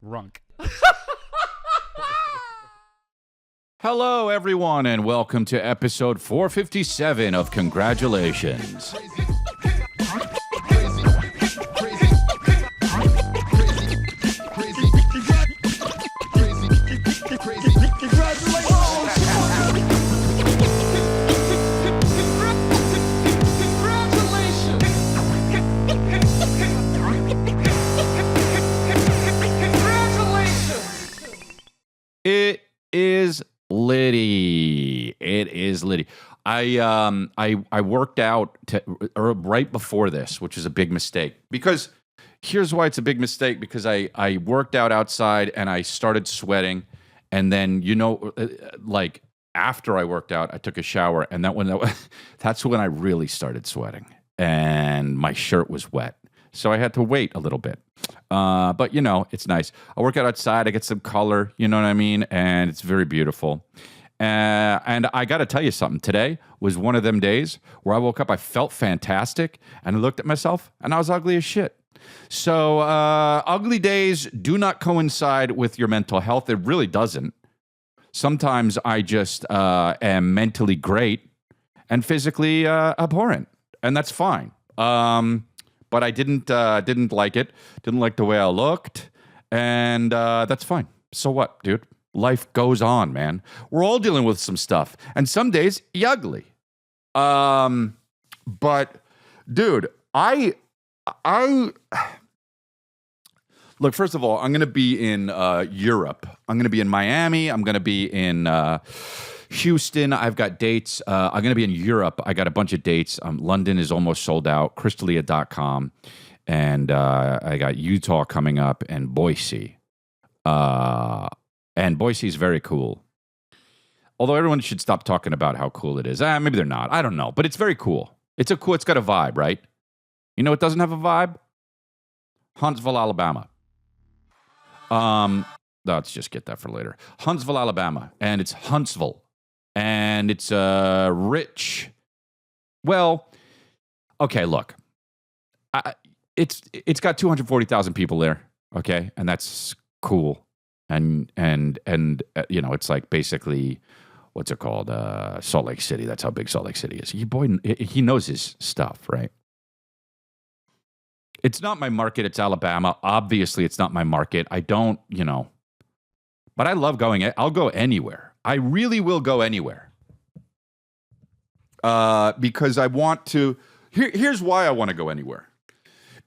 Runk. Hello, everyone, and welcome to episode 457 of Congratulations. It is litty. It is litty. I worked out right before this, which is a big mistake. Because here's why it's a big mistake. Because I worked out outside and I started sweating, and then like after I worked out, I took a shower, and that's when I really started sweating, and my shirt was wet. So I had to wait a little bit. But, it's nice. I work out outside. I get some color, you know what I mean? And it's very beautiful. And I got to tell you something. Today was one of them days where I woke up, I felt fantastic, and I looked at myself, and I was ugly as shit. So ugly days do not coincide with your mental health. It really doesn't. Sometimes I just am mentally great and physically abhorrent, and that's fine. But I didn't like it. Didn't like the way I looked, and that's fine. So what, dude? Life goes on, man. We're all dealing with some stuff, and some days you ugly. But dude, I look. First of all, I'm going to be in Europe. I'm going to be in Miami. I'm going to be in Houston. I've got dates. I'm going to be in Europe. I got a bunch of dates. London is almost sold out. Crystalia.com. And I got Utah coming up and Boise. And Boise is very cool. Although everyone should stop talking about how cool it is. Maybe they're not. I don't know. But it's very cool. It's got a vibe, right? You know it doesn't have a vibe? Huntsville, Alabama. Let's just get that for later. Huntsville, Alabama. And it's Huntsville. And it's rich. Well, okay, look. It's got 240,000 people there, okay? And that's cool. And it's like basically, what's it called? Salt Lake City. That's how big Salt Lake City is. He knows his stuff, right? It's not my market. It's Alabama. Obviously, it's not my market. I don't, but I love going. I'll go anywhere. I really will go anywhere. Because I want to. Here's why I want to go anywhere.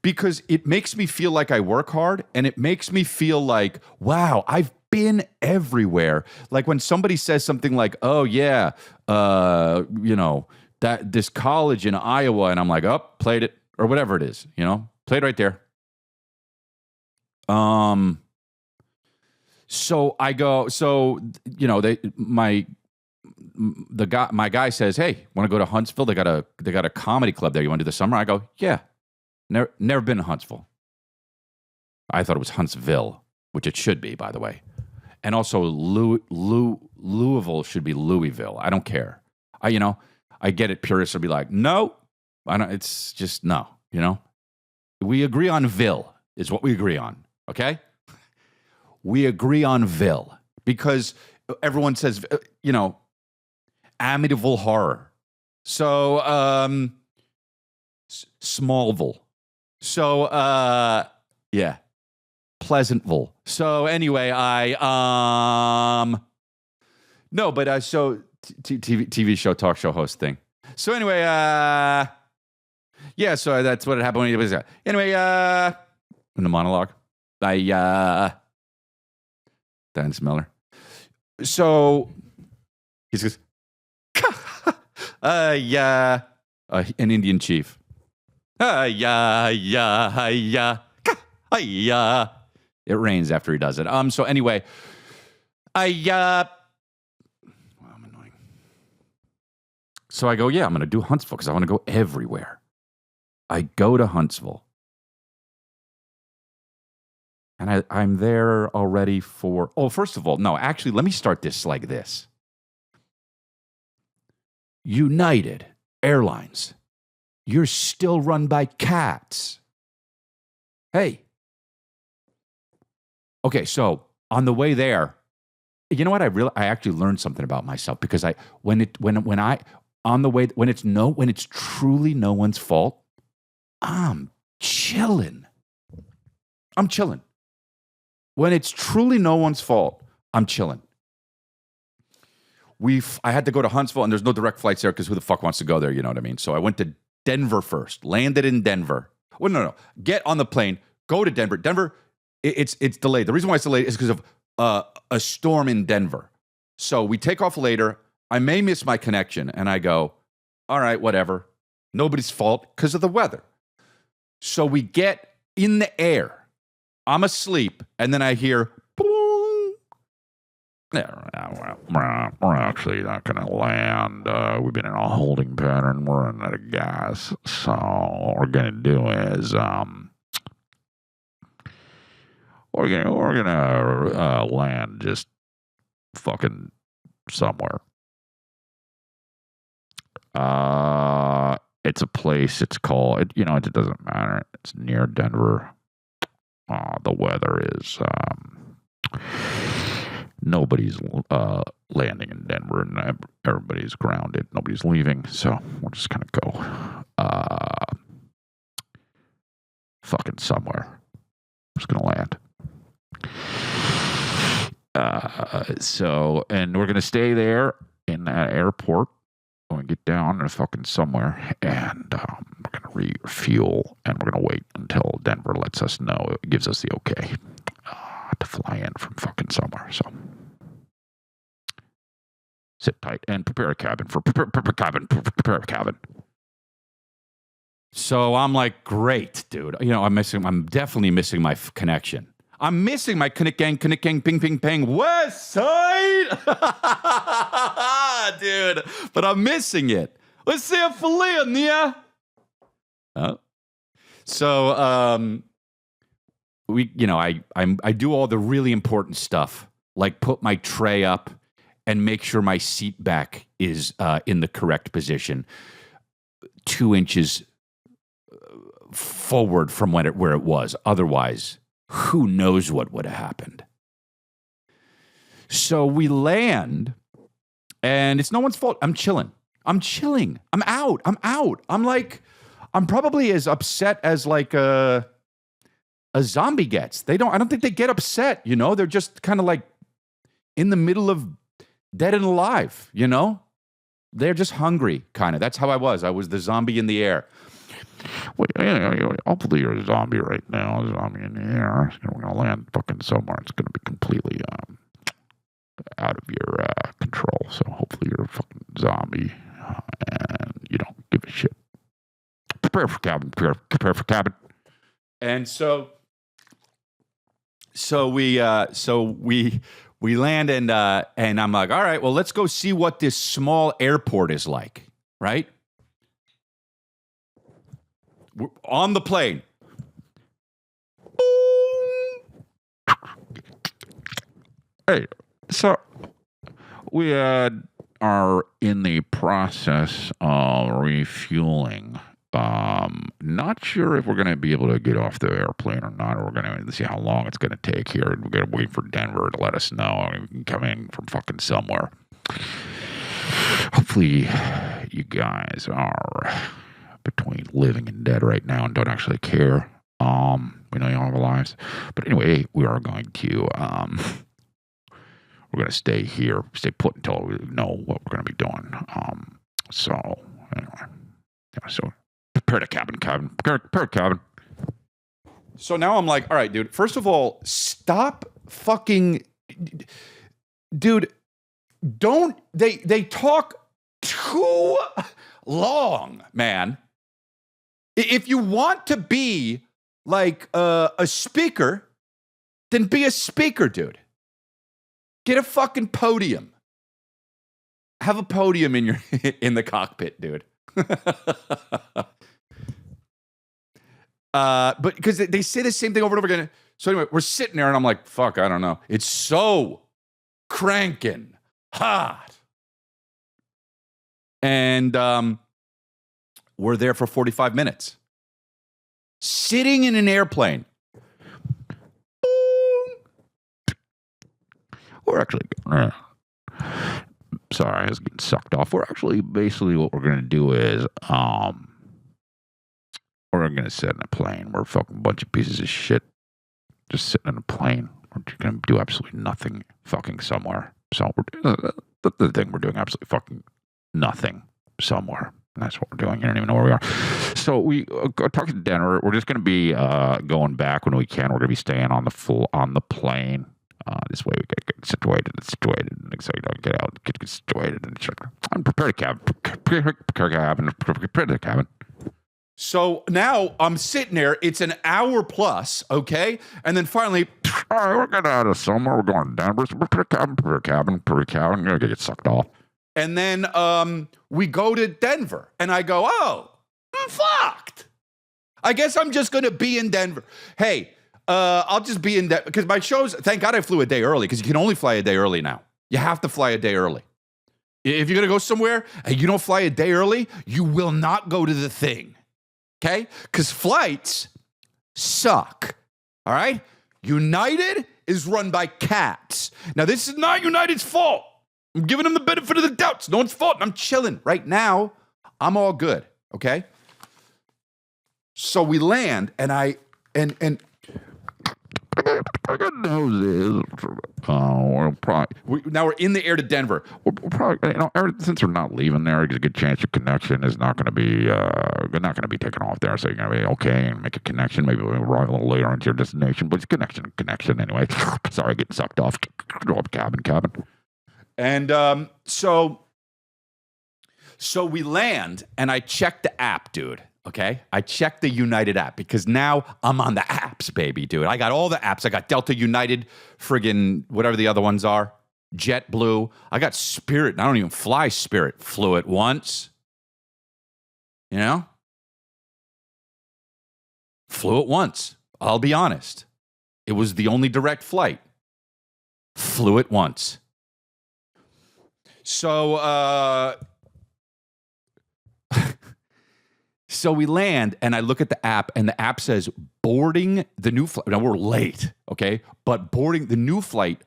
Because it makes me feel like I work hard, and it makes me feel like, wow, I've been everywhere. Like when somebody says something like, oh, yeah, that this college in Iowa, and I'm like, oh, played it, or whatever it is, played right there. So I go, my guy says, hey, want to go to Huntsville? They got a comedy club there. You want to do the summer? I go, yeah. Never been to Huntsville. I thought it was Huntsville, which it should be, by the way. And also Louisville should be Louisville. I don't care. I get it. Purists will be like, no, I don't. It's just no. We agree on Ville is what we agree on. Okay. We agree on Ville because everyone says, Amityville Horror. So, Smallville. So, yeah. Pleasantville. So anyway, TV show, talk show host thing. So anyway, yeah, so that's what happened when he was anyway, in the monologue. Dan Smeller. So he goes, an Indian chief. It rains after he does it. So anyway, wow, I'm annoying. So I go, yeah, I'm going to do Huntsville because I want to go everywhere. I go to Huntsville. And I'm there already for... Oh, first of all, no, actually, let me start this like this. United Airlines, you're still run by cats. Hey, Okay, so on the way there, you know what? I actually learned something about myself because when it's truly no one's fault, I'm chilling. I'm chilling. When it's truly no one's fault, I'm chilling. I had to go to Huntsville, and there's no direct flights there because who the fuck wants to go there? You know what I mean? So I went to Denver first, landed in Denver. Well, no. Get on the plane, go to Denver. Denver, it's delayed. The reason why it's delayed is because of a storm in Denver. So we take off later. I may miss my connection, and I go, all right, whatever. Nobody's fault because of the weather. So we get in the air. I'm asleep, and then I hear, boom. Yeah, we're actually not going to land. We've been in a holding pattern. We're running out of gas. So what we're going to do is we're gonna land just fucking somewhere. It's a place. It's called. It doesn't matter. It's near Denver. The weather is nobody's landing in Denver, and everybody's grounded. Nobody's leaving, so we're just gonna go fucking somewhere. We're just gonna land. And we're gonna stay there in that airport. We're gonna get down to fucking somewhere, and we're gonna refuel, and we're gonna wait until Denver lets us know, it gives us the okay to fly in from fucking somewhere. So sit tight and prepare a cabin. So I'm like, great, dude. I'm definitely missing my connection. I'm missing my Connect Gang, ping, ping, ping, West Side. Dude, but I'm missing it. Let's see a filet in there. Oh. So, I do all the really important stuff, like put my tray up and make sure my seat back is in the correct position, 2 inches forward from where it was. Otherwise, who knows what would have happened. So we land, and it's no one's fault. I'm chilling. I'm out. I'm probably as upset as like a zombie gets. I don't think they get upset, They're just kind of like in the middle of dead and alive, They're just hungry, kind of. That's how I was. I was the zombie in the air. Wait, hopefully you're a zombie right now. A zombie in the air. We're going to land fucking somewhere. It's going to be completely out of your control. So hopefully you're a fucking zombie and you don't give a shit. Prepare for cabin. Prepare for cabin. And so we land, and I'm like, all right, well, let's go see what this small airport is like, right? We're on the plane. Hey, so we are in the process of refueling. Not sure if we're going to be able to get off the airplane or not, or we're going to see how long it's going to take here. We're going to wait for Denver to let us know. We can come in from fucking somewhere. Hopefully you guys are between living and dead right now and don't actually care. We know you all have lives. But anyway, we are going to we're going to stay here, stay put until we know what we're going to be doing. So anyway, yeah, so prepare the cabin. Prepare cabin. So now I'm like, all right, dude, first of all, stop fucking, dude, they talk too long, man. If you want to be like a speaker, then be a speaker, dude. Get a fucking podium. Have a podium in the cockpit, dude. But because they say the same thing over and over again. So anyway, we're sitting there, and I'm like, fuck, I don't know. It's so cranking hot. And we're there for 45 minutes. Sitting in an airplane. we're actually sorry, I was getting sucked off. We're actually basically what we're gonna do is we're gonna sit in a plane. We're a fucking bunch of pieces of shit just sitting in a plane. We're gonna do absolutely nothing fucking somewhere. So we're the thing we're doing absolutely fucking nothing somewhere. And that's what we're doing. You don't even know where we are. So we talked to Denver. We're just going to be going back when we can. We're going to be staying on the plane. This way we get situated, and so you don't get out, get situated, and I'm prepared to cabin, prepare the cabin. So now I'm sitting there. It's an hour plus, okay, and then finally, all right, we're getting out of somewhere. We're going to Denver. So prepare cabin. I'm gonna get sucked off. And then we go to Denver, and I go, oh, I'm fucked. I guess I'm just going to be in Denver. Hey, I'll just be in Denver, because my shows, thank God I flew a day early, because you can only fly a day early now. You have to fly a day early. If you're going to go somewhere and you don't fly a day early, you will not go to the thing, okay? Because flights suck, all right? United is run by cats. Now, this is not United's fault. I'm giving them the benefit of the doubt. It's no one's fault. I'm chilling. Right now, I'm all good, okay? So we land, and I got noses. We're probably now we're in the air to Denver. We're probably, since we're not leaving there, there's a good chance your connection is not going to be taken off there. So you're going to be okay and make a connection. Maybe we'll arrive a little later into your destination, but it's connection anyway. Sorry, getting sucked off. Go up cabin. And so we land, and I check the app, dude. Okay, I checked the United app, because now I'm on the apps, baby, dude. I got all the apps. I got Delta, United, friggin' whatever the other ones are, JetBlue. I got Spirit, and I don't even fly Spirit. Flew it once, you know? Flew it once. I'll be honest. It was the only direct flight. Flew it once. So, So we land, and I look at the app, and the app says boarding the new flight. Now, we're late, okay? But boarding the new flight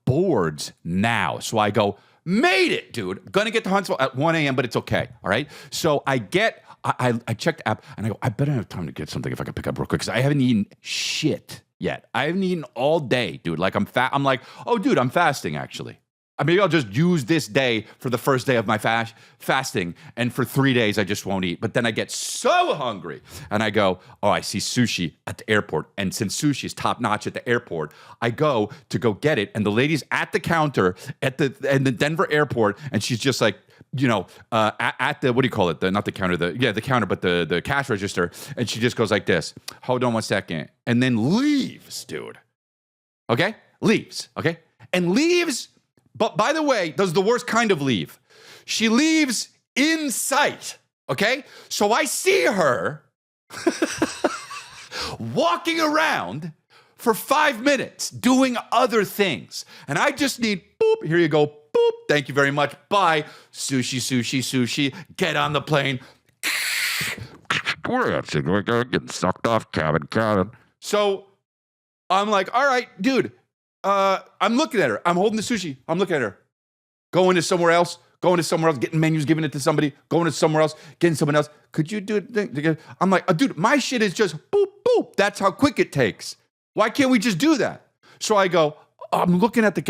boards now. So I go, made it, dude. Gonna get to Huntsville at 1 a.m., but it's okay, all right? So I check the app, and I go, I better have time to get something if I can pick up real quick, because I haven't eaten shit yet. I haven't eaten all day, dude. Like, I'm like, oh, dude, I'm fasting, actually. Maybe I'll just use this day for the first day of my fasting, and for 3 days I just won't eat. But then I get so hungry, and I go, oh, I see sushi at the airport. And since sushi is top notch at the airport, I go get it. And the lady's at the counter at the Denver airport, and she's just like, at the, what do you call it? Not the counter, the counter, but the cash register. And she just goes like this, hold on 1 second, and then leaves, dude. Okay? Leaves, okay? And leaves. But by the way, does the worst kind of leave. She leaves in sight, okay? So I see her walking around for 5 minutes doing other things. And I just need, boop, here you go, boop, thank you very much, bye. Sushi, get on the plane. we're getting sucked off cabin. So I'm like, all right, dude. I'm looking at her. I'm holding the sushi. I'm looking at her. Going to somewhere else, getting menus, giving it to somebody, going to somewhere else, getting someone else. Could you do it? I'm like, dude, my shit is just boop, boop. That's how quick it takes. Why can't we just do that? So I go, I'm looking at the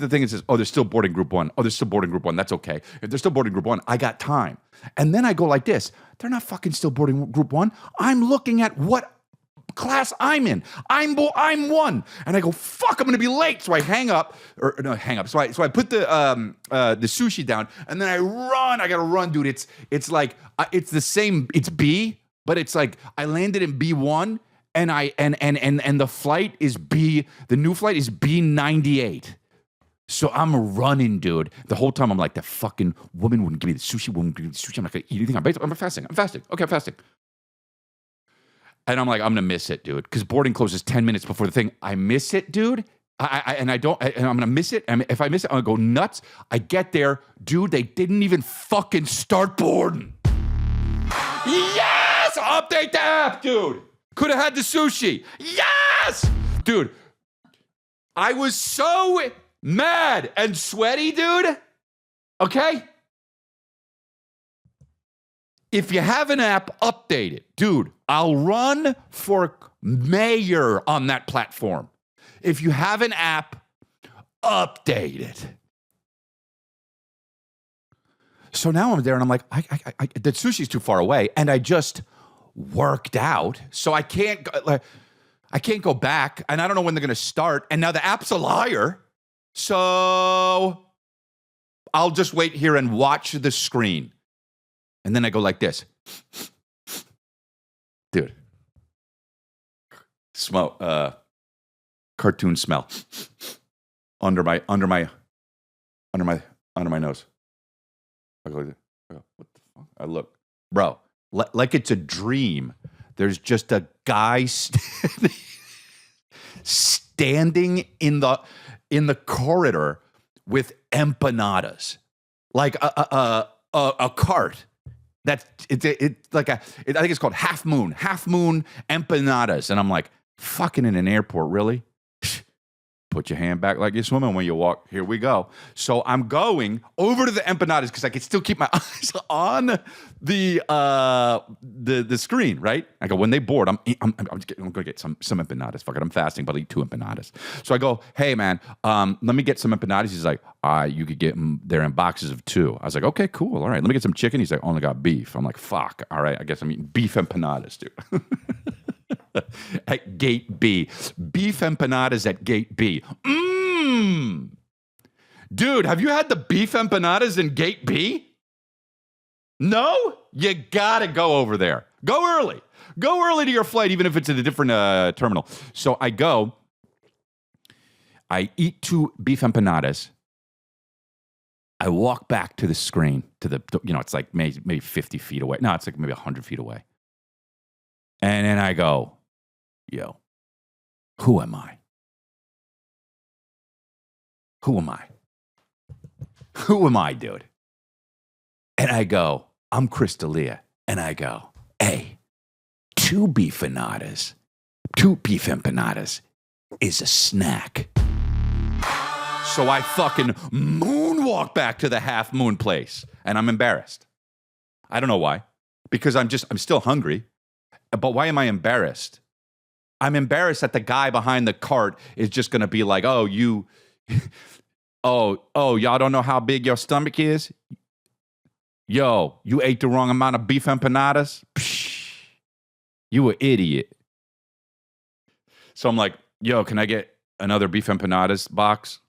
thing and says, oh, there's still boarding group one. Oh, there's still boarding group one. That's okay. If there's still boarding group one, I got time. And then I go like this. They're not fucking still boarding group one. I'm looking at what class I'm in. I'm one. And I go, fuck, I'm gonna be late. So I hang up. So I put the sushi down, and then I run. I gotta run, dude. It's like it's the same, it's B, but it's like I landed in B1, and the flight is the new flight is B98. So I'm running, dude. The whole time I'm like, the fucking woman wouldn't give me the sushi, I'm not gonna eat anything. I'm fasting. Okay, I'm fasting. And I'm like, I'm gonna miss it, dude, because boarding closes 10 minutes before the thing. I miss it, dude. And I'm gonna miss it. And if I miss it, I'm gonna go nuts. I get there, dude. They didn't even fucking start boarding. Yes, update the app, dude. Could have had the sushi. Yes, dude. I was so mad and sweaty, dude. Okay? If you have an app, update it. Dude, I'll run for mayor on that platform. If you have an app, update it. So now I'm there and I'm like, the sushi's too far away, and I just worked out, so I can't go back, and I don't know when they're going to start. And now the app's a liar, so I'll just wait here and watch the screen. And then I go like this, dude. Smell, cartoon smell under my nose. I go like this. What the fuck? I look, bro, like it's a dream. There's just a guy standing in the corridor with empanadas, like a cart. I think it's called half moon empanadas, and I'm like, fucking in an airport, really? Put your hand back like you're swimming when you walk. Here we go. So I'm going over to the empanadas because I can still keep my eyes on the screen, right? I go, when they board, I'm going to get some empanadas. Fuck it, I'm fasting, but I'll eat 2 empanadas. So I go, hey, man, let me get some empanadas. He's like, you could get them. They're in boxes of 2. I was like, okay, cool. All right, let me get some chicken. He's like, only got beef. I'm like, fuck. All right, I guess I'm eating beef empanadas, dude. At Gate B. Beef empanadas at Gate B. Dude, have you had the beef empanadas in Gate B? No? You gotta go over there. Go early. Go early to your flight, even if it's at a different terminal. So I go. I eat 2 beef empanadas. I walk back to the screen, it's like maybe 50 feet away. No, it's like maybe 100 feet away. And then I go, yo, who am I? Who am I? Who am I, dude? And I go, I'm Chris D'Elia. And I go, hey, 2 beef empanadas is a snack. So I fucking moonwalk back to the Half Moon place. And I'm embarrassed. I don't know why. Because I'm still hungry. But why am I embarrassed? I'm embarrassed that the guy behind the cart is just going to be like, oh, y'all don't know how big your stomach is? Yo, you ate the wrong amount of beef empanadas? Psh, you an idiot. So I'm like, yo, can I get another beef empanadas box?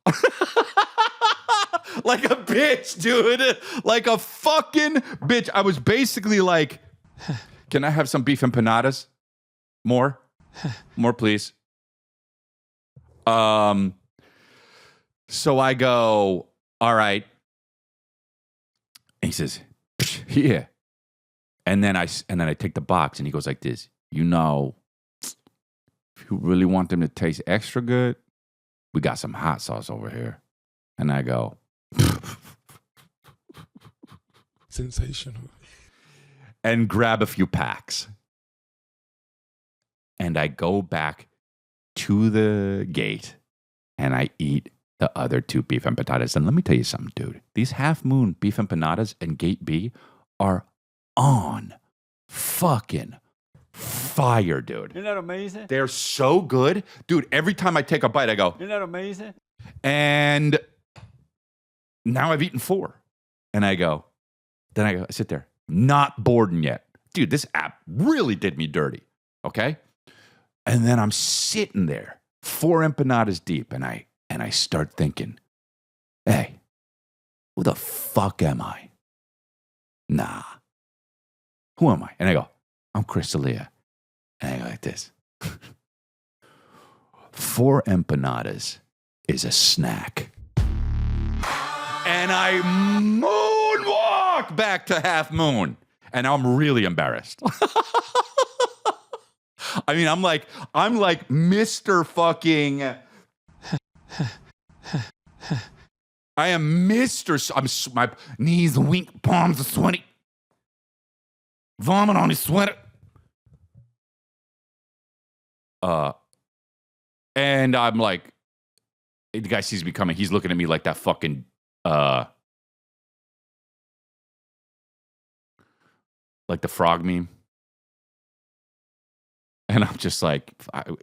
Like a bitch, dude. Like a fucking bitch. I was basically like, can I have some beef empanadas? More, please. So I go, all right. And he says, yeah. And then I take the box and he goes like this, if you really want them to taste extra good, we got some hot sauce over here. And I go, sensational. And grab a few packs. And I go back to the gate and I eat the other 2 beef empanadas. And let me tell you something, dude. These Half Moon beef empanadas and Gate B are on fucking fire, dude. Isn't that amazing? They're so good. Dude, every time I take a bite, I go, Isn't that amazing? and now I've eaten 4. And I sit there, not boarding yet. Dude, this app really did me dirty. Okay? And then I'm sitting there, 4 empanadas deep, and I start thinking, hey, who the fuck am I? Nah. Who am I? And I go, I'm Chris D'Elia. And I go like this. 4 empanadas is a snack. And I moonwalk back to Half Moon. And I'm really embarrassed. I mean, I'm like Mr. fucking. I am Mr. My knees weak, palms are sweaty. Vomit on his sweater. And I'm like, The guy sees me coming. He's looking at me like that fucking like the frog meme. And I'm just like,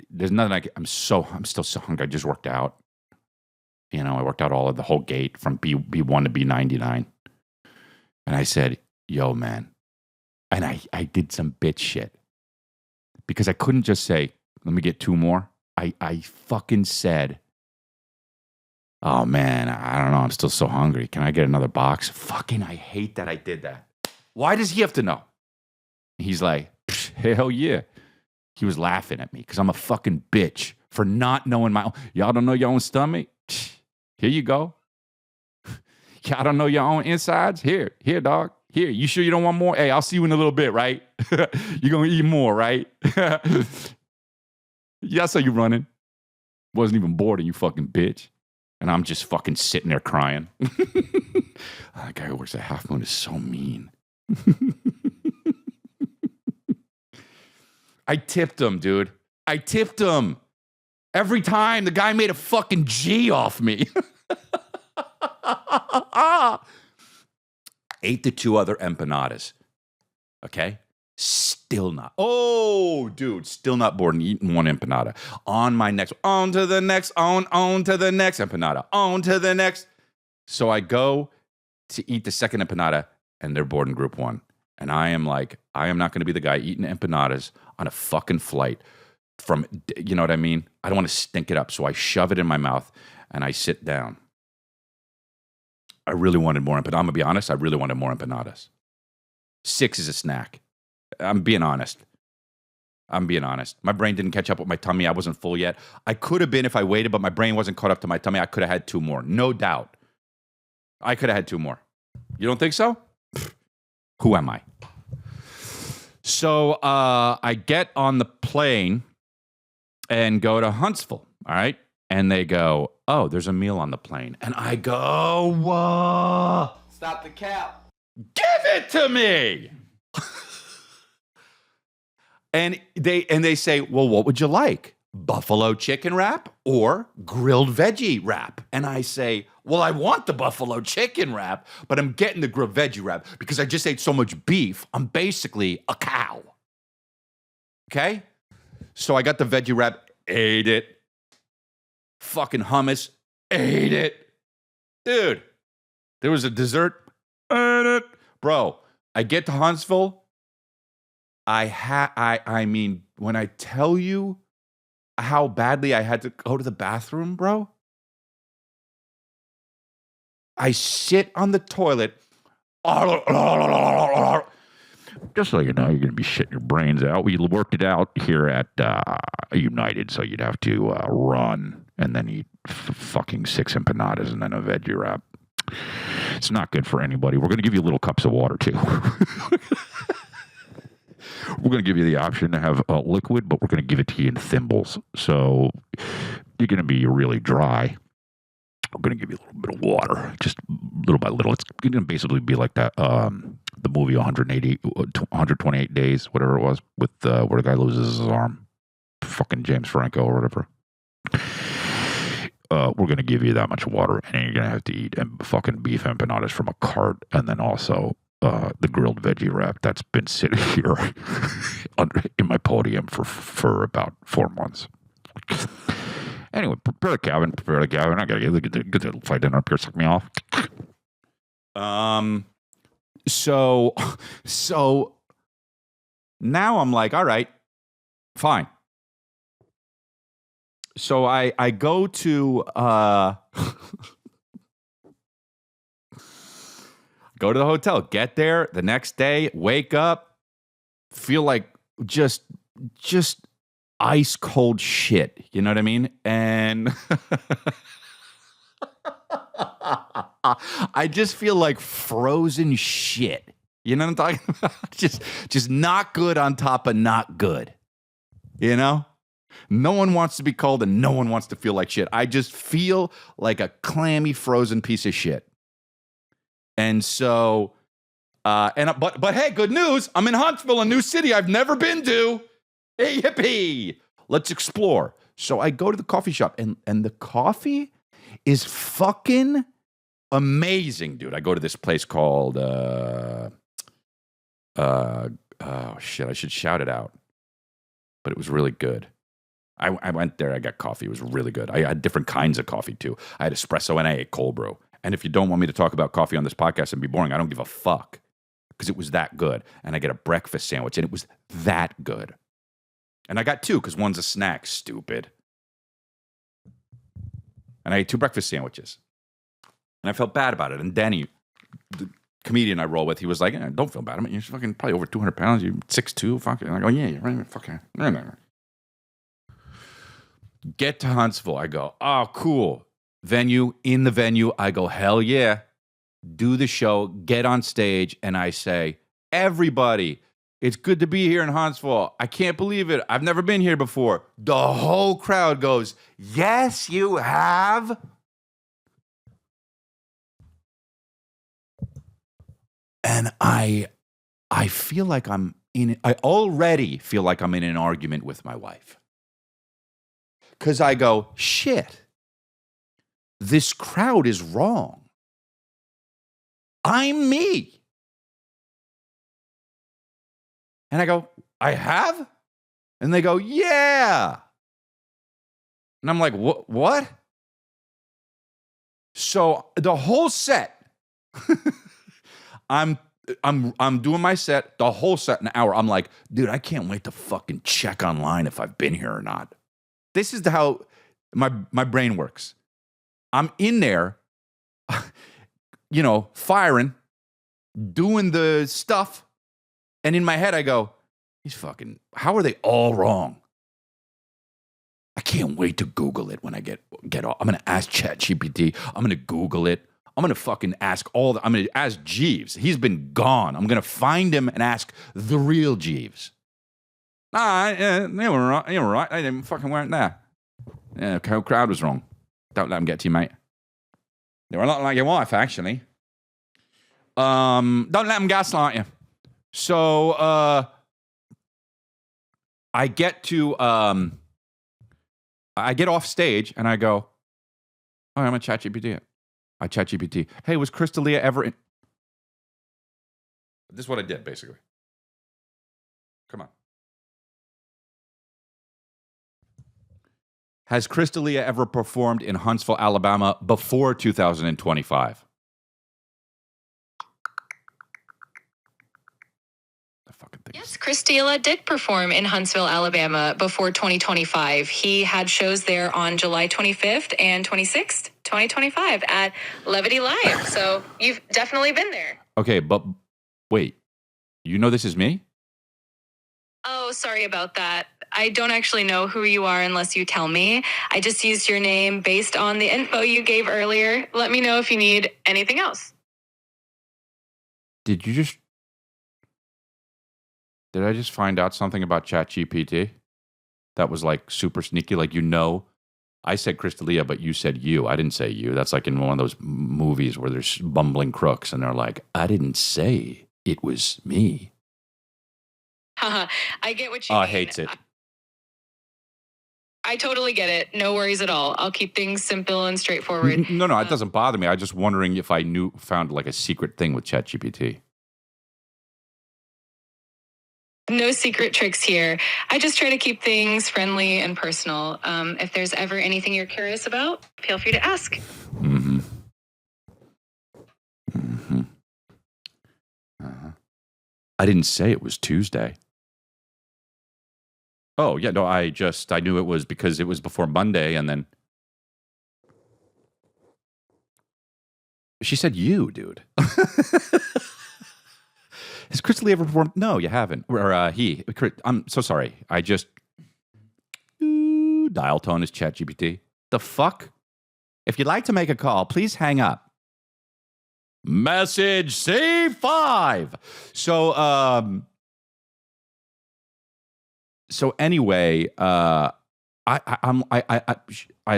there's nothing I'm still so hungry. I just worked out. You know, I worked out all of the whole gate from B1 to B99. And I said, yo, man. And I did some bitch shit. Because I couldn't just say, let me get 2 more. I fucking said, oh, man, I don't know. I'm still so hungry. Can I get another box? Fucking, I hate that I did that. Why does he have to know? He's like, hell yeah. He was laughing at me because I'm a fucking bitch for not knowing my own. Y'all don't know your own stomach? Here you go. Y'all don't know your own insides? Here, dog. Here, you sure you don't want more? Hey, I'll see you in a little bit, right? You're going to eat more, right? Yeah, I saw you running. Wasn't even bored of you fucking bitch. And I'm just fucking sitting there crying. That guy who works at Half Moon is so mean. I tipped him, dude. I tipped him. Every time the guy made a fucking G off me. Ate the 2 other empanadas. Okay? Still not. Oh, dude. Still not bored and eating 1 empanada. On to the next empanada. On to the next. So I go to eat the second empanada and they're bored in group 1. And I am like, I am not going to be the guy eating empanadas on a fucking flight from, you know what I mean? I don't want to stink it up. So I shove it in my mouth and I sit down. I really wanted more empanadas. I'm going to be honest. I really wanted more empanadas. 6 is a snack. I'm being honest. My brain didn't catch up with my tummy. I wasn't full yet. I could have been if I waited, but my brain wasn't caught up to my tummy. I could have had 2 more. No doubt. I could have had 2 more. You don't think so? Who am I? So I get on the plane and go to Huntsville, all right? And they go, oh, there's a meal on the plane. And I go, whoa. Stop the cap. Give it to me. And they say, well, what would you like? Buffalo chicken wrap or grilled veggie wrap? And I say, well, I want the buffalo chicken wrap, but I'm getting the grilled veggie wrap because I just ate so much beef. I'm basically a cow. Okay? So I got the veggie wrap, ate it. Fucking hummus, ate it. Dude, there was a dessert, ate it. Bro, I get to Huntsville, I mean, when I tell you how badly I had to go to the bathroom, bro, I sit on the toilet. Just so you know, you're going to be shitting your brains out. We worked it out here at United, so you'd have to run and then eat fucking 6 empanadas and then a veggie wrap. It's not good for anybody. We're going to give you little cups of water, too. We're going to give you the option to have liquid, but we're going to give it to you in thimbles. So you're going to be really dry. We're going to give you a little bit of water, just little by little. It's going to basically be like that, the movie 128 Days, whatever it was, with where the guy loses his arm. Fucking James Franco or whatever. We're going to give you that much water, and then you're going to have to eat fucking beef empanadas from a cart, and then also the grilled veggie wrap that's been sitting here in my podium for about 4 months. Anyway, prepare the cabin. I got to get the flight dinner up here, suck me off. So now I'm like, all right, fine. So I go to go to the hotel, get there the next day, wake up, feel like just ice cold shit. You know what I mean? And I just feel like frozen shit. You know what I'm talking about? Just not good on top of not good. You know? No one wants to be cold and no one wants to feel like shit. I just feel like a clammy, frozen piece of shit. And so, but hey, good news. I'm in Huntsville, a new city I've never been to. Hey, yippee. Let's explore. So I go to the coffee shop and the coffee is fucking amazing, dude. I go to this place called oh shit, I should shout it out. But it was really good. I went there, I got coffee. It was really good. I had different kinds of coffee too. I had espresso and I ate cold brew. And if you don't want me to talk about coffee on this podcast and be boring, I don't give a fuck. Because it was that good. And I get a breakfast sandwich and it was that good. And I got two because one's a snack, stupid. And I ate 2 breakfast sandwiches. And I felt bad about it. And Danny, the comedian I roll with, he was like, don't feel bad. I mean, you're fucking probably over 200 pounds. You're 6'2". Fucking. And I go, yeah, you're right. Fucking. No. Get to Huntsville. I go, oh, cool. Venue. In the venue. I go, hell yeah. Do the show. Get on stage. And I say, everybody, it's good to be here in Huntsville. I can't believe it. I've never been here before. The whole crowd goes, yes, you have. And I feel like I already feel like I'm in an argument with my wife. Because I go, shit, this crowd is wrong. I'm me. And I go, I have? And they go, yeah. And I'm like, what? So the whole set, I'm doing my set, the whole set, an hour. I'm like, dude, I can't wait to fucking check online if I've been here or not. This is how my brain works. I'm in there, firing, doing the stuff. And in my head, I go, how are they all wrong? I can't wait to Google it when I get off. I'm going to ask ChatGPT. I'm going to Google it. I'm going to fucking ask I'm going to ask Jeeves. He's been gone. I'm going to find him and ask the real Jeeves. They were right. They were right. They didn't fucking weren't there. Yeah, the whole crowd was wrong. Don't let them get to you, mate. They were a lot like your wife, actually. Don't let them gaslight you. So I get off stage and I go, all right, I'm going to chat GPT it. I chat GPT. Hey, was Chris D'Elia ever in? This is what I did, basically. Come on. Has Chris D'Elia ever performed in Huntsville, Alabama before 2025? Yes, Chris D'Elia did perform in Huntsville, Alabama before 2025. He had shows there on July 25th and 26th, 2025 at Levity Live. So you've definitely been there. Okay, but wait. You know this is me? Oh, sorry about that. I don't actually know who you are unless you tell me. I just used your name based on the info you gave earlier. Let me know if you need anything else. Did I just find out something about ChatGPT that was like super sneaky? Like, I said Chris D'Elia, but you said you. I didn't say you. That's like in one of those movies where there's bumbling crooks and they're like, I didn't say it was me. Haha, I get what you mean. Hates it. I totally get it. No worries at all. I'll keep things simple and straightforward. No, it doesn't bother me. I'm just wondering if I found like a secret thing with ChatGPT. No secret tricks here. I just try to keep things friendly and personal. If there's ever anything you're curious about, feel free to ask. Mm-hmm. Mm-hmm. Uh-huh. I didn't say it was Tuesday. Oh, yeah, no, I knew it was because it was before Monday, and then she said you, dude. Has Chris Lee ever performed? No, you haven't. Or he. I'm so sorry. I just dial tone is ChatGPT. The fuck? If you'd like to make a call, please hang up. Message C5. So anyway, I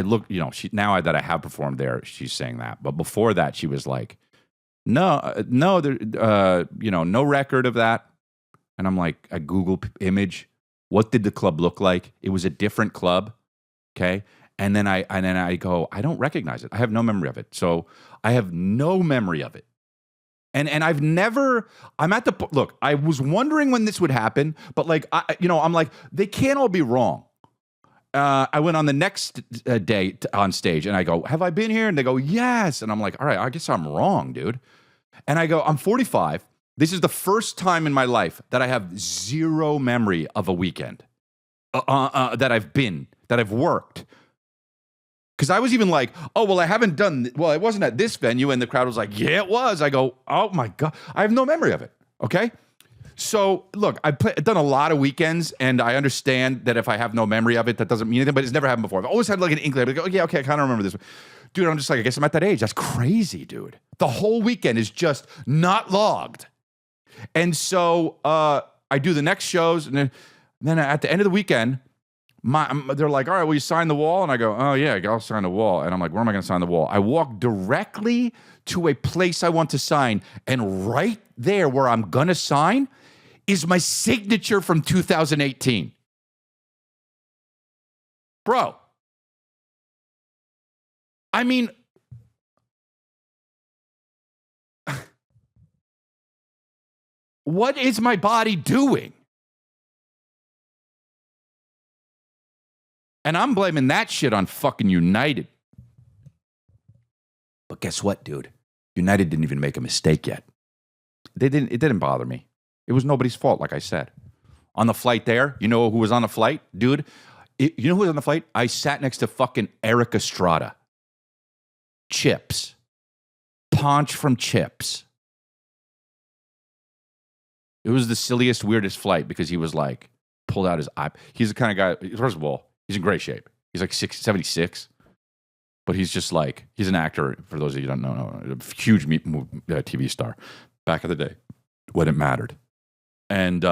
look, now that I have performed there, she's saying that. But before that, she was like, no, no record of that. And I'm like, I Google image. What did the club look like? It was a different club. Okay. And then I go, I don't recognize it. I have no memory of it. So I have no memory of it. And I've never, I'm at the, look, I was wondering when this would happen, but like, I'm like, they can't all be wrong. I went on the next day on stage and I go, have I been here? And they go, yes. And I'm like, all right, I guess I'm wrong, dude. And I go, I'm 45. This is the first time in my life that I have zero memory of a weekend that I've worked. Because I was even like, oh, well, I haven't done, well, it wasn't at this venue. And the crowd was like, yeah, it was. I go, oh my God, I have no memory of it. Okay. So look, I've done a lot of weekends and I understand that if I have no memory of it, that doesn't mean anything, but it's never happened before. I've always had like an inkling. I go, yeah, okay, I kind of remember this. Dude, I'm just like, I guess I'm at that age. That's crazy, dude. The whole weekend is just not logged. And so I do the next shows and then at the end of the weekend, they're like, all right, will you sign the wall? And I go, oh, yeah, I'll sign the wall. And I'm like, where am I going to sign the wall? I walk directly to a place I want to sign. And right there where I'm going to sign is my signature from 2018. Bro. I mean, what is my body doing? And I'm blaming that shit on fucking United. But guess what, dude? United didn't even make a mistake yet. It didn't bother me. It was nobody's fault, like I said. On the flight there, you know who was on the flight? Dude, you know who was on the flight? I sat next to fucking Erik Estrada. Chips. Paunch from Chips. It was the silliest, weirdest flight because he was like, pulled out his eye. He's the kind of guy, first of all, he's in great shape. He's like 76. But he's just like, he's an actor, for those of you who don't know, a huge TV star back in the day when it mattered. And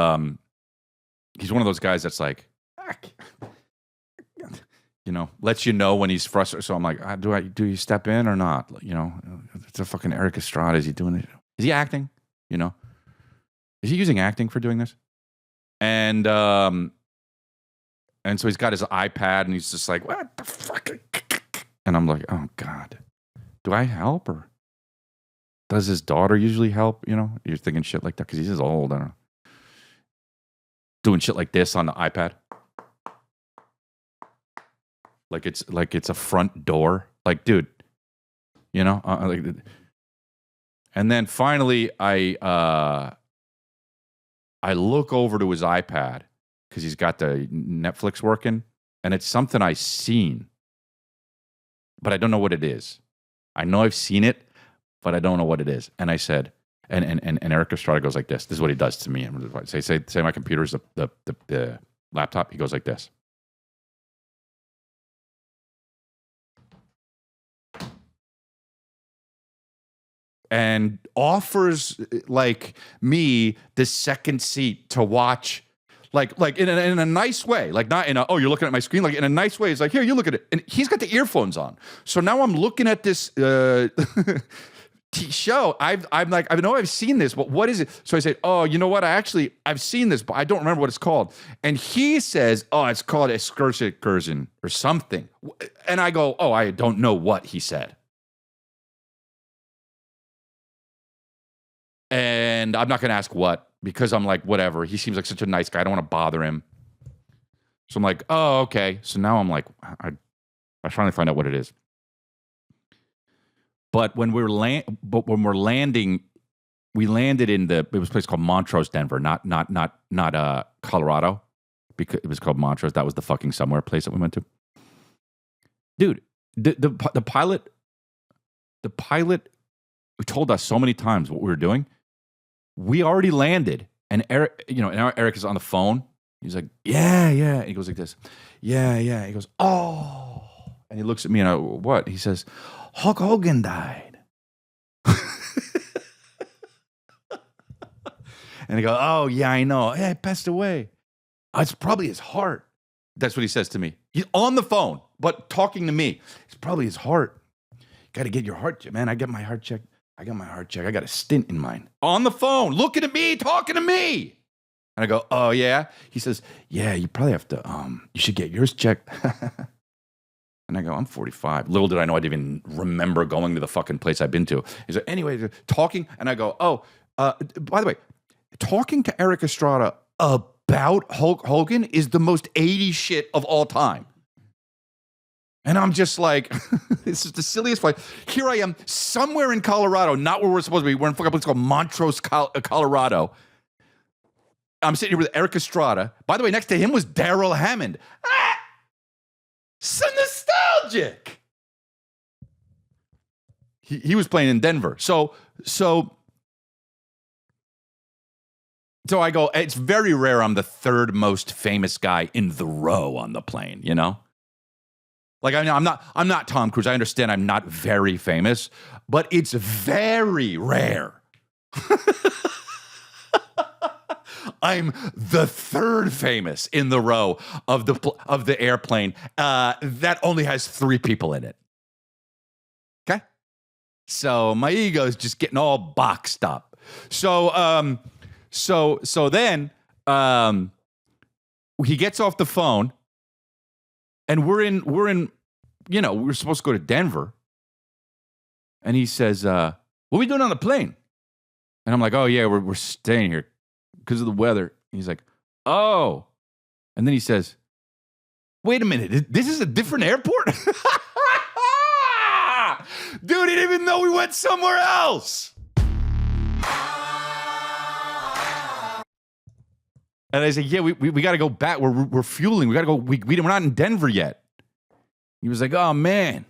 he's one of those guys that's like, lets you know when he's frustrated. So I'm like, do you step in or not? It's a fucking Erik Estrada. Is he doing it? Is he acting? Is he using acting for doing this? And so he's got his iPad and he's just like, what the fuck? And I'm like, oh God, do I help or does his daughter usually help? You're thinking shit like that because he's old. I don't know. Doing shit like this on the iPad. Like it's a front door. Like, dude, and then finally I look over to his iPad because he's got the Netflix working, and it's something I've seen, but I don't know what it is. I know I've seen it, but I don't know what it is. And I said, and Erik Estrada goes like this. This is what he does to me. And say my computer's the laptop. He goes like this. And offers like me the second seat to watch, like in a nice way, like not in a, oh, you're looking at my screen, like in a nice way. It's like, here, you look at it, and he's got the earphones on. So now I'm looking at this show. I'm like, I know I've seen this, but what is it? So I say, oh, you know what? I've seen this, but I don't remember what it's called. And he says, oh, it's called excursion or something. And I go, oh, I don't know what he said. And I'm not going to ask what, because I'm like, whatever. He seems like such a nice guy. I don't want to bother him. So I'm like, oh, okay. So now I'm like, I finally find out what it is. But when we're landing, we landed in it was a place called Montrose, Denver, not Colorado, because it was called Montrose. That was the fucking somewhere place that we went to. Dude, the pilot who told us so many times what we were doing. We already landed, and Erik, now Erik is on the phone. He's like, yeah. And he goes like this, yeah. He goes, oh, and he looks at me and I, what? He says, Hulk Hogan died. And I go, oh yeah, I know. Yeah, he passed away. Oh, it's probably his heart. That's what he says to me. He's on the phone, but talking to me. It's probably his heart. You got to get your heart checked, man. I got my heart checked. I got a stint in mine. On the phone, looking at me, talking to me. And I go, oh, yeah? He says, yeah, you probably have to, you should get yours checked. And And I go, I'm 45. Little did I know I didn't even remember going to the fucking place I've been to. He's like, anyway, talking. And I go, by the way, talking to Erik Estrada about Hulk Hogan is the most 80s shit of all time. And I'm just like, this is the silliest fight. Here I am, somewhere in Colorado, not where we're supposed to be. We're in a place called Montrose, Colorado. I'm sitting here with Erik Estrada. By the way, next to him was Darrell Hammond. So nostalgic. He was playing in Denver. So I go, it's very rare I'm the third most famous guy in the row on the plane, you know? Like, I mean, I'm not Tom Cruise. I understand I'm not very famous, but it's very rare. I'm the third famous in the row of the airplane that only has 3 people in it. Okay? So my ego is just getting all boxed up. So then he gets off the phone, and we're in, you know, we're supposed to go to Denver, and he says, "What are we doing on the plane?" And I'm like, "Oh yeah, we're staying here because of the weather." And he's like, "Oh," and then he says, "Wait a minute, this is a different airport?" Dude, he didn't even know we went somewhere else. And I said, "Yeah, we got to go back. We're fueling. We got to go. We're not in Denver yet." He was like, "Oh man,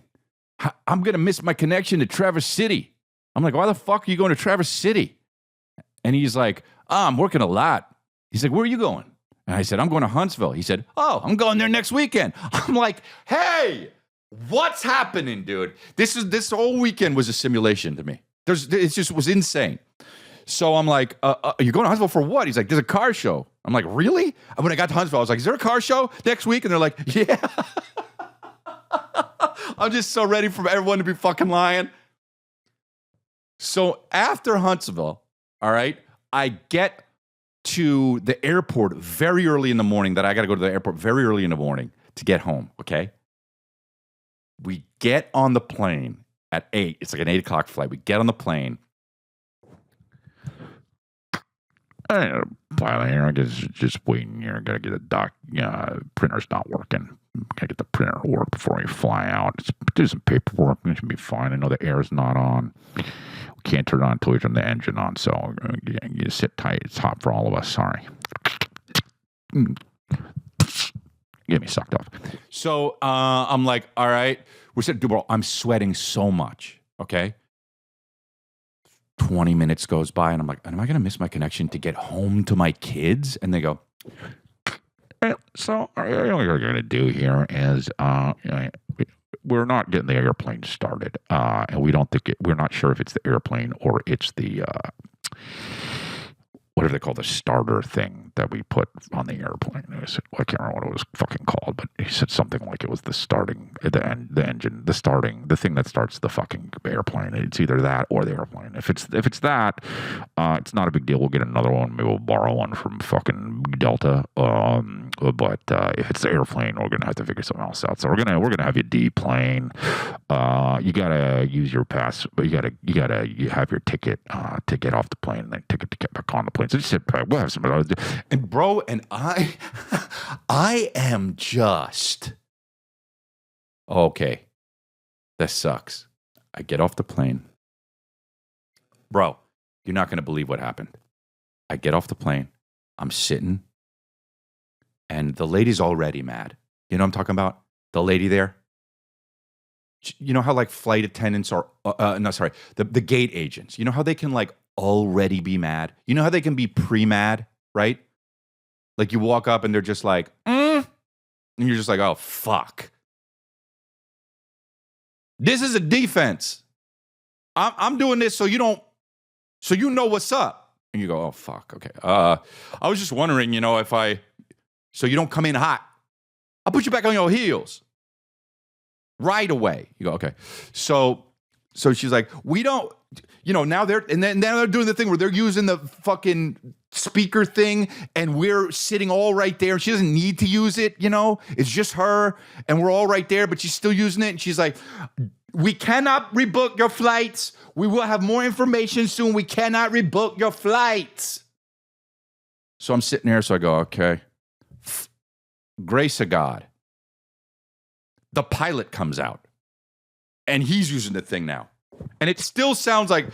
I'm gonna miss my connection to Traverse City." I'm like, "Why the fuck are you going to Traverse City?" And he's like, "Oh, I'm working a lot." He's like, "Where are you going?" And I said, "I'm going to Huntsville." He said, "Oh, I'm going there next weekend." I'm like, "Hey, what's happening, dude?" This whole weekend was a simulation to me. It just was insane. So I'm like, "You're going to Huntsville for what?" He's like, "There's a car show." I'm like, "Really?" And when I got to Huntsville, I was like, "Is there a car show next week?" And they're like, "Yeah." I'm just so ready for everyone to be fucking lying. So after Huntsville, all right, I get to the airport very early in the morning, that I got to go to the airport very early in the morning to get home, okay? We get on the plane at 8. It's like an 8 o'clock flight. We get on the plane. Pilot here, I guess just waiting here. Gotta get a printer's not working. Gotta get the printer to work before we fly out. Do some paperwork. It should be fine. I know the air's not on. We can't turn it on until we turn the engine on. So you sit tight. It's hot for all of us. Sorry. Get me sucked up. So I'm like, all right. We're sitting, dude, bro, I'm sweating so much. Okay. 20 minutes goes by, and I'm like, am I going to miss my connection to get home to my kids? And they go, so what we're going to do here is we're not getting the airplane started, and we're not sure if it's the airplane or it's the whatever they call the starter thing that we put on the airplane. I can't remember what it was fucking called, but he said something like it was the engine, the thing that starts the fucking airplane. It's either that or the airplane. If it's that, it's not a big deal. We'll get another one. Maybe we'll borrow one from fucking Delta. But if it's the airplane, we're gonna have to figure something else out. So we're gonna have you deplane. You gotta use your pass, but you have your ticket to get off the plane, and then ticket to get back on the plane. So just sit back. We'll have some of those. And bro, and I am just, okay, this sucks. I get off the plane. Bro, you're not going to believe what happened. I get off the plane. I'm sitting, and the lady's already mad. You know what I'm talking about? The lady there. You know how like flight attendants are, the gate agents. You know how they can like already be mad? You know how they can be pre-mad, right? Like you walk up and they're just like, and you're just like, oh, fuck. This is a defense. I'm doing this so you know what's up. And you go, oh, fuck, okay. I was just wondering, so you don't come in hot. I'll put you back on your heels right away. You go, okay. So So she's like, we don't, now now they're doing the thing where they're using the fucking speaker thing and we're sitting all right there. She doesn't need to use it, it's just her and we're all right there, but she's still using it. And she's like, we cannot rebook your flights. We will have more information soon. We cannot rebook your flights. So I'm sitting there. So I go, okay. Grace of God. The pilot comes out. And he's using the thing now. And it still sounds like...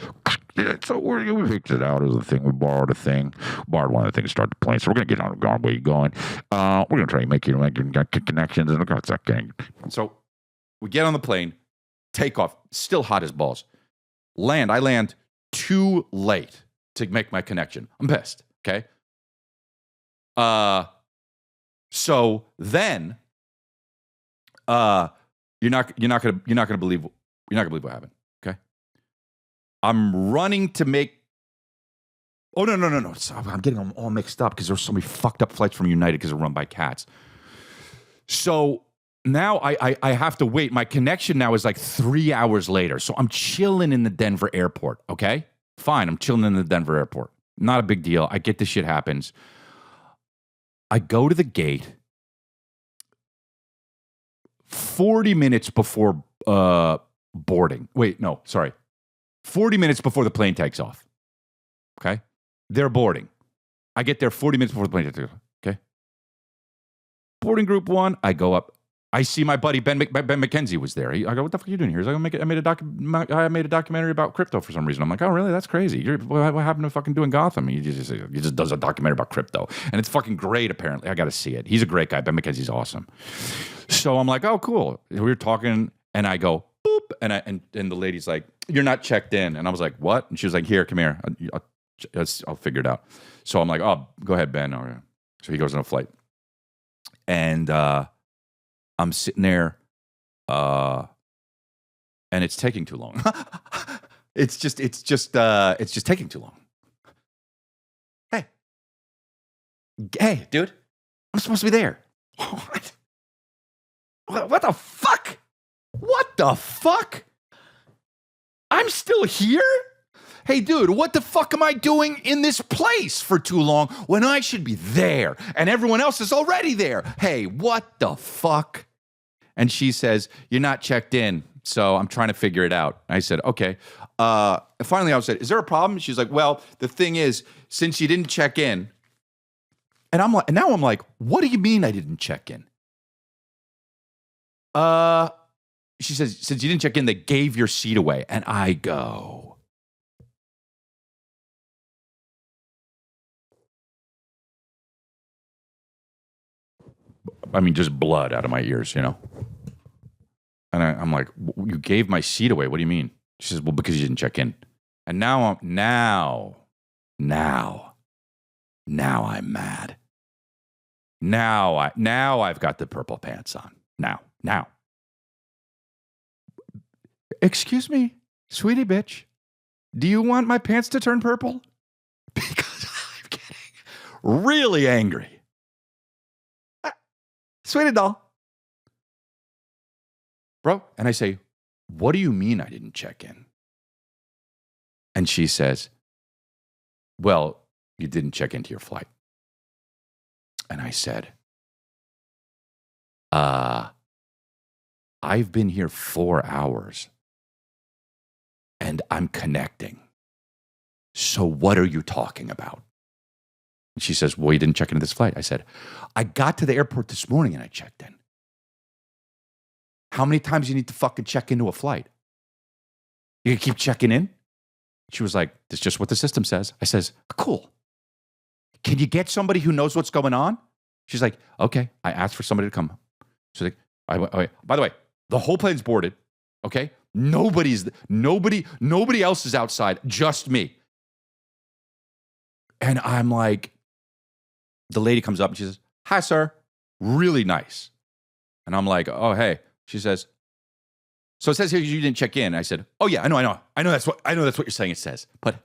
Yeah, so we picked it out as a thing. We borrowed a thing. Borrowed one of the things to start the plane. So we're going to get on the where you're going. We're going to try to make connections. And it's okay. So we get on the plane. Take off. Still hot as balls. I land too late to make my connection. I'm pissed. Okay? So then... You're not gonna believe what happened. Okay, I'm running to make. Oh no! I'm getting them all mixed up because there's so many fucked up flights from United because they're run by cats. So now I have to wait. My connection now is like 3 hours later. So I'm chilling in the Denver airport. Okay, fine. I'm chilling in the Denver airport. Not a big deal. I get this shit happens. I go to the gate. 40 minutes before boarding. Wait, no, sorry. 40 minutes before the plane takes off. Okay? They're boarding. I get there 40 minutes before the plane takes off. Okay? Boarding group 1, I go up. I see my buddy Ben McKenzie was there. I go, what the fuck are you doing here? He's like, I made a documentary about crypto for some reason. I'm like, oh, really? That's crazy. What happened to fucking doing Gotham? He just does a documentary about crypto. And it's fucking great, apparently. I got to see it. He's a great guy. Ben McKenzie's awesome. So I'm like, oh, cool. We were talking, and I go, boop. And the lady's like, you're not checked in. And I was like, what? And she was like, here, come here. I'll figure it out. So I'm like, oh, go ahead, Ben. Okay. So he goes on a flight. And I'm sitting there, and it's taking too long. It's just taking too long. Hey, dude, I'm supposed to be there. What the fuck? What the fuck? I'm still here? Hey, dude, what the fuck am I doing in this place for too long when I should be there and everyone else is already there? Hey, what the fuck? And she says, you're not checked in, so I'm trying to figure it out. I said, okay. Finally, I said, is there a problem? She's like, well, the thing is, since you didn't check in, and now I'm like, what do you mean I didn't check in? She says, since you didn't check in, they gave your seat away. And I go, just blood out of my ears, And I'm like, you gave my seat away. What do you mean? She says, well, because you didn't check in. And now I'm mad. Now I've got the purple pants on. Now. Excuse me, sweetie bitch. Do you want my pants to turn purple? Because I'm getting really angry. Sweetie doll. Bro. And I say, what do you mean I didn't check in? And she says, well, you didn't check into your flight. And I said, I've been here 4 hours and I'm connecting. So what are you talking about? And she says, well, you didn't check into this flight. I said, I got to the airport this morning and I checked in. How many times do you need to fucking check into a flight? You can keep checking in? She was like, that's just what the system says. I says, cool. Can you get somebody who knows what's going on? She's like, okay. I asked for somebody to come. She's like, by the way, the whole plane's boarded. Okay. Nobody else is outside, just me. And I'm like, the lady comes up and she says, hi, sir. Really nice. And I'm like, oh, hey. She says, so it says here you didn't check in. I said, oh yeah, I know that's what you're saying it says. But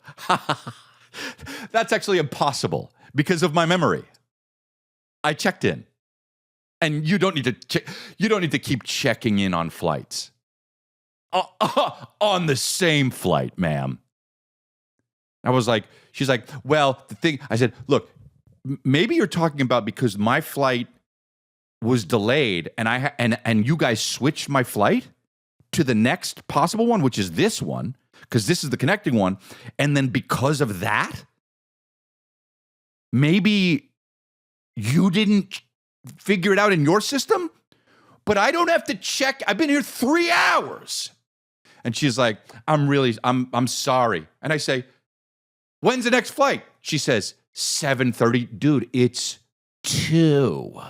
that's actually impossible because of my memory. I checked in. And you don't need to keep checking in on flights. on the same flight, ma'am. I was like, she's like, well, the thing, I said, look, maybe you're talking about because my flight was delayed and and you guys switched my flight to the next possible one, which is this one, because this is the connecting one. And then because of that, maybe you didn't figure it out in your system, but I don't have to check. I've been here 3 hours. And she's like, I'm sorry. And I say, when's the next flight? She says, 7:30. Dude, it's 2.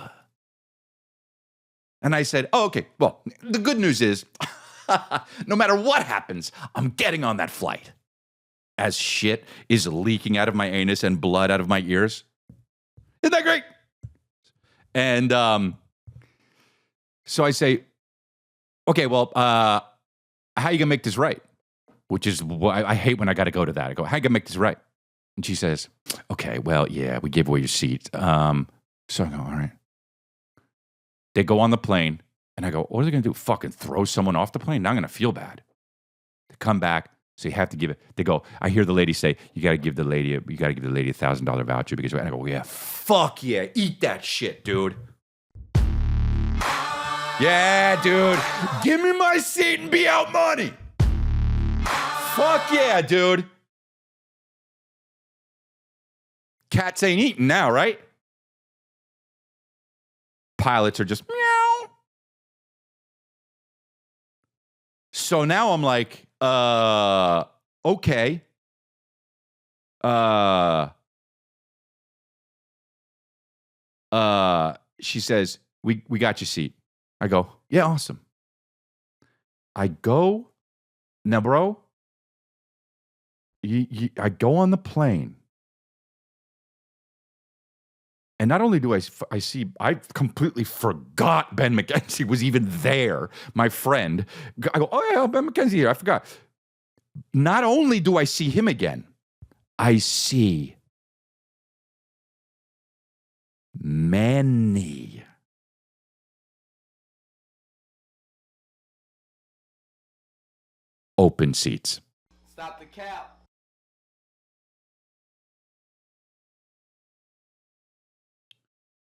And I said, oh, okay. Well, the good news is, no matter what happens, I'm getting on that flight. As shit is leaking out of my anus and blood out of my ears. Isn't that great? And so I say, okay, well, how are you going to make this right? Which is, I hate when I got to go to that. I go, how are you going to make this right? And she says, okay, well, yeah, we gave away your seat. So I go, all right. They go on the plane, and I go, what are they going to do? Fucking throw someone off the plane? Now I'm going to feel bad. They come back, so you have to give it. They go, I hear the lady say, you got to give the lady a $1,000 voucher because. And I go, yeah, fuck yeah, eat that shit, dude. Yeah, dude, give me my seat and be out money. Fuck yeah, dude. Cats ain't eating now, right? Pilots are just meow. So now I'm like, okay. She says, we got your seat. I go, yeah, awesome. I go, now, bro, I go on the plane. And not only do I see, I completely forgot Ben McKenzie was even there, my friend. I go, oh yeah, Ben McKenzie here, I forgot. Not only do I see him again, I see many open seats. Stop the cap.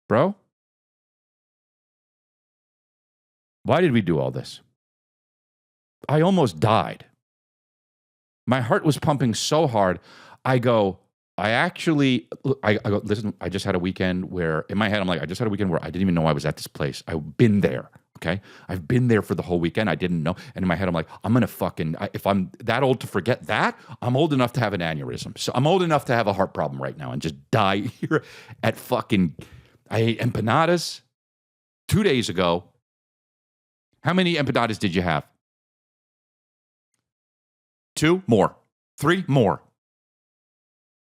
Bro, why did we do all this? I almost died. My heart was pumping so hard. I go, listen, I just had a weekend where, in my head, I'm like, I just had a weekend where I didn't even know I was at this place. I've been there, okay? I've been there for the whole weekend. I didn't know. And in my head, I'm like, I'm going to if I'm that old to forget that, I'm old enough to have an aneurysm. So I'm old enough to have a heart problem right now and just die here at fucking... I ate empanadas 2 days ago. How many empanadas did you have? 2 more. 3 more.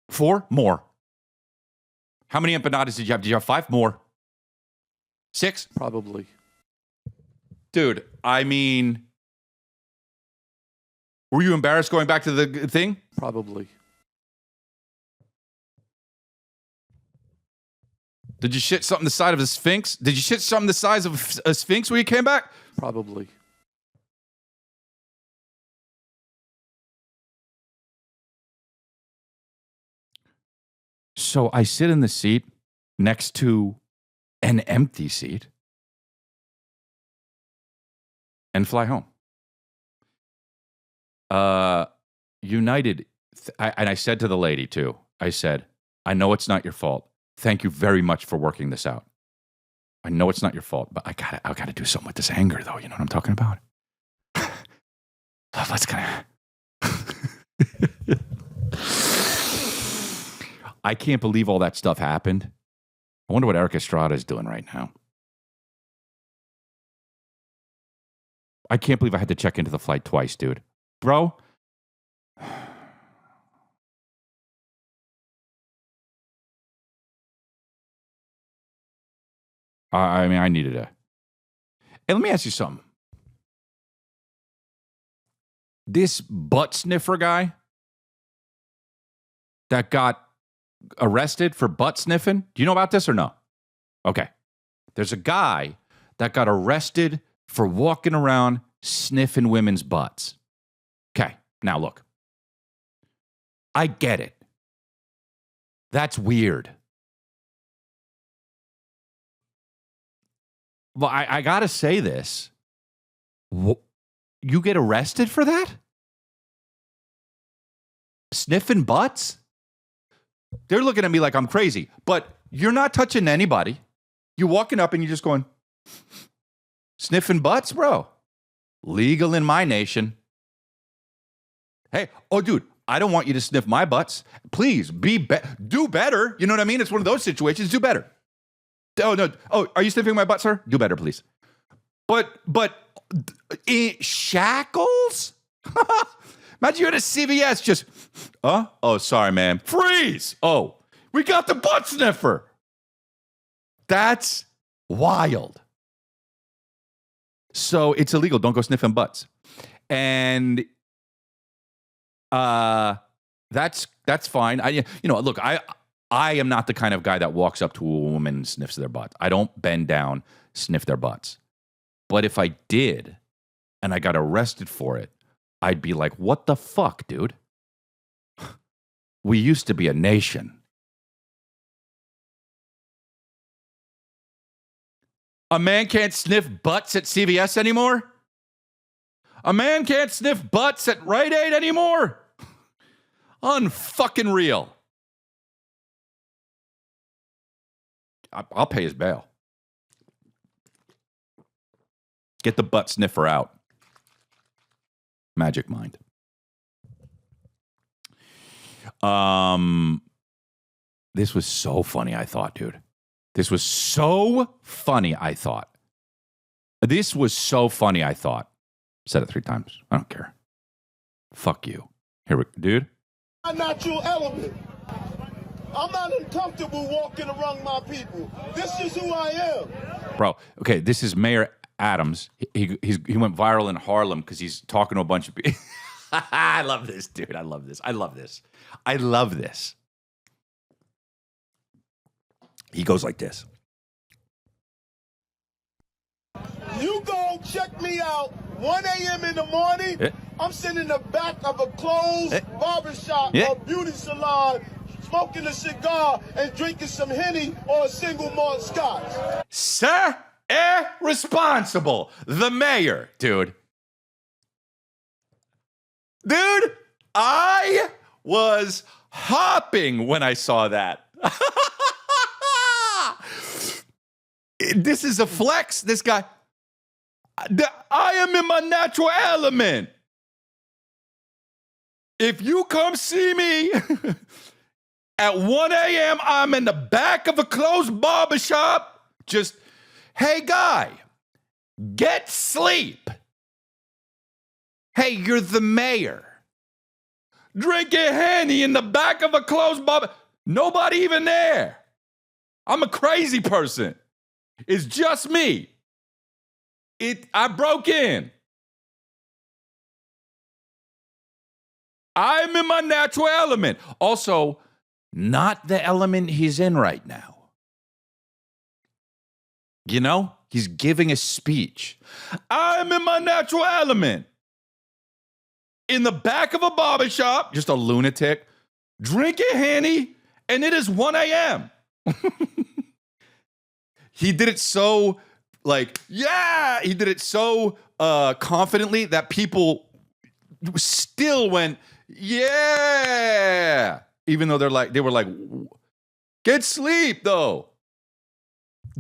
4 more. How many empanadas did you have? Did you have 5 more? 6? Probably. Dude, I mean, were you embarrassed going back to the thing? Probably. Did you shit something the size of a sphinx? Did you shit something the size of a sphinx when you came back? Probably. So I sit in the seat next to an empty seat and fly home. United, and I said to the lady too, I said, I know it's not your fault. Thank you very much for working this out. I know it's not your fault, but I gotta do something with this anger, though. You know what I'm talking about? Let's kind of. I can't believe all that stuff happened. I wonder what Erik Estrada is doing right now. I can't believe I had to check into the flight twice, dude. Bro. I mean, I needed a... Hey, let me ask you something. This butt sniffer guy that got arrested for butt sniffing, do you know about this or no? Okay. There's a guy that got arrested for walking around sniffing women's butts. Okay, now look. I get it. That's weird. Well, I got to say this. You get arrested for that? Sniffing butts? They're looking at me like I'm crazy, but you're not touching anybody. You're walking up and you're just going, sniffing butts, bro. Legal in my nation. Hey, oh, dude, I don't want you to sniff my butts. Please do better. You know what I mean? It's one of those situations. Do better. Oh, no. Oh, are you sniffing my butt, sir? Do better, please. But shackles? Imagine you're at a CVS just, oh, sorry, man. Freeze. Oh, we got the butt sniffer. That's wild. So it's illegal. Don't go sniffing butts. And that's fine. Look, I am not the kind of guy that walks up to a woman and sniffs their butt. I don't bend down, sniff their butts. But if I did and I got arrested for it, I'd be like, what the fuck, dude? We used to be a nation. A man can't sniff butts at CVS anymore? A man can't sniff butts at Rite Aid anymore? Unfucking real. I'll pay his bail. Get the butt sniffer out. Magic mind. This was so funny, I thought, dude. This was so funny, I thought. Said it 3 times. I don't care. Fuck you. Here we go. Dude. My natural element. I'm not uncomfortable walking around my people. This is who I am. Bro, okay, this is Mayor Adams. He went viral in Harlem because he's talking to a bunch of people. I love this, dude. I love this. He goes like this. You go check me out 1 a.m. in the morning. I'm sitting in the back of a closed barbershop or beauty salon, smoking a cigar and drinking some Henny or a single malt scotch. Sir, irresponsible. The mayor, dude. Dude, I was hopping when I saw that. This is a flex. This guy. I am in my natural element. If you come see me at 1 a.m., I'm in the back of a closed barbershop. Just, hey, guy, get sleep. Hey, you're the mayor. Drinking Henny in the back of a closed barber. Nobody even there. I'm a crazy person. It's just me. I broke in. I'm in my natural element. Also, not the element he's in right now. You know, he's giving a speech. I'm in my natural element. In the back of a barbershop, just a lunatic, drinking Henny, and it is 1 a.m. He did it so, he did it so confidently that people still went, yeah. Even though they were like, get sleep, though.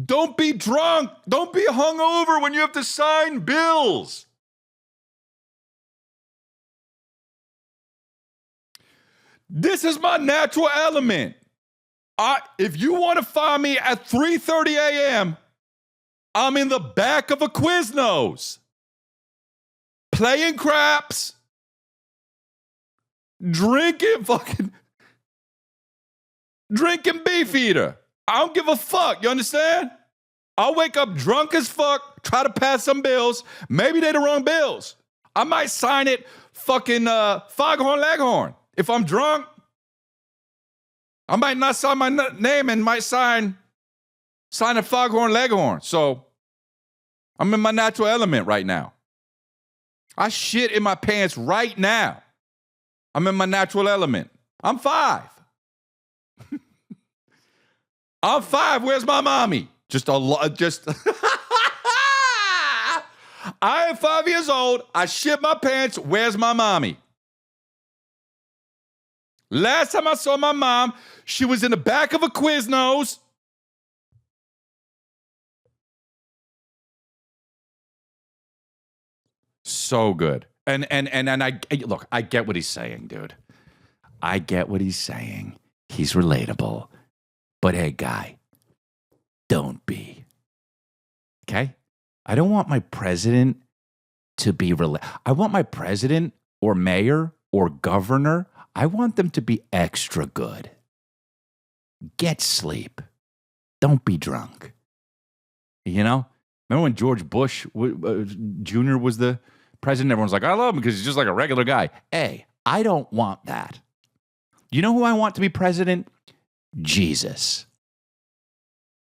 Don't be drunk. Don't be hungover when you have to sign bills. This is my natural element. If you want to find me at 3:30 a.m., I'm in the back of a Quiznos, playing craps, drinking Beefeater. I don't give a fuck. You understand? I'll wake up drunk as fuck, try to pass some bills. Maybe they're the wrong bills. I might sign it Foghorn Leghorn. If I'm drunk, I might not sign my name and might sign a Foghorn Leghorn. So I'm in my natural element right now. I shit in my pants right now. I'm in my natural element. I'm 5. I'm 5. Where's my mommy? Just I am 5 years old. I shit my pants. Where's my mommy? Last time I saw my mom, she was in the back of a Quiznos. So good. And I look, I get what he's saying, dude. I get what he's saying. He's relatable. But hey, guy, don't be. Okay? I don't want my president to be I want my president or mayor or governor, I want them to be extra good. Get sleep. Don't be drunk. You know? Remember when George Bush Jr. was the president? Everyone's like, I love him because he's just like a regular guy. Hey, I don't want that. You know who I want to be president? Jesus.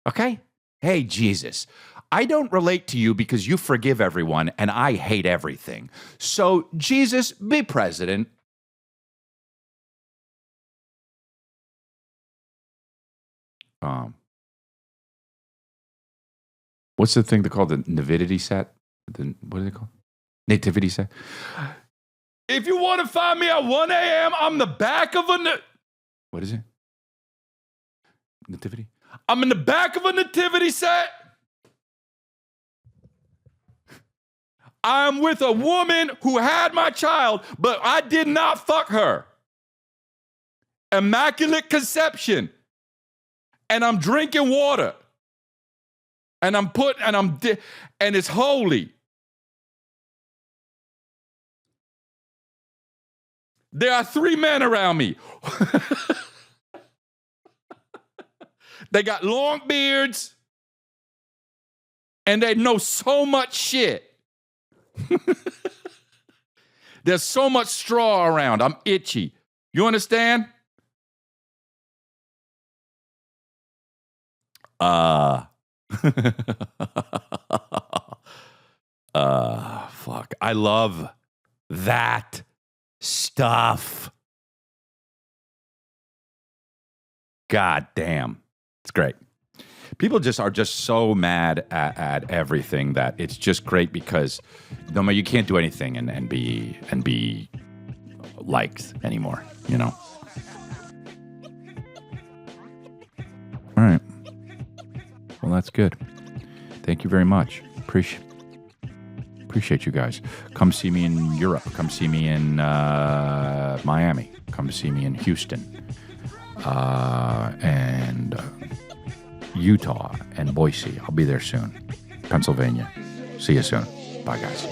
Okay? Hey, Jesus. I don't relate to you because you forgive everyone and I hate everything. So, Jesus, be president. What's the thing they call the nativity set? What are they called? Nativity set. If you want to find me at 1 a.m., I'm the back of a... What is it? Nativity? I'm in the back of a nativity set. I'm with a woman who had my child, but I did not fuck her. Immaculate conception. And I'm drinking water. And and it's holy. There are 3 men around me. They got long beards. And they know so much shit. There's so much straw around. I'm itchy. You understand? Fuck. I love that stuff. God damn. It's great. People are just so mad at everything that it's just great because no matter, you can't do anything and be liked anymore, you know? All right. Well, that's good. Thank you very much. Appreciate you guys. Come see me in Europe. Come see me in Miami. Come see me in Houston. And Utah and Boise. I'll be there soon. Pennsylvania. See you soon. Bye, guys.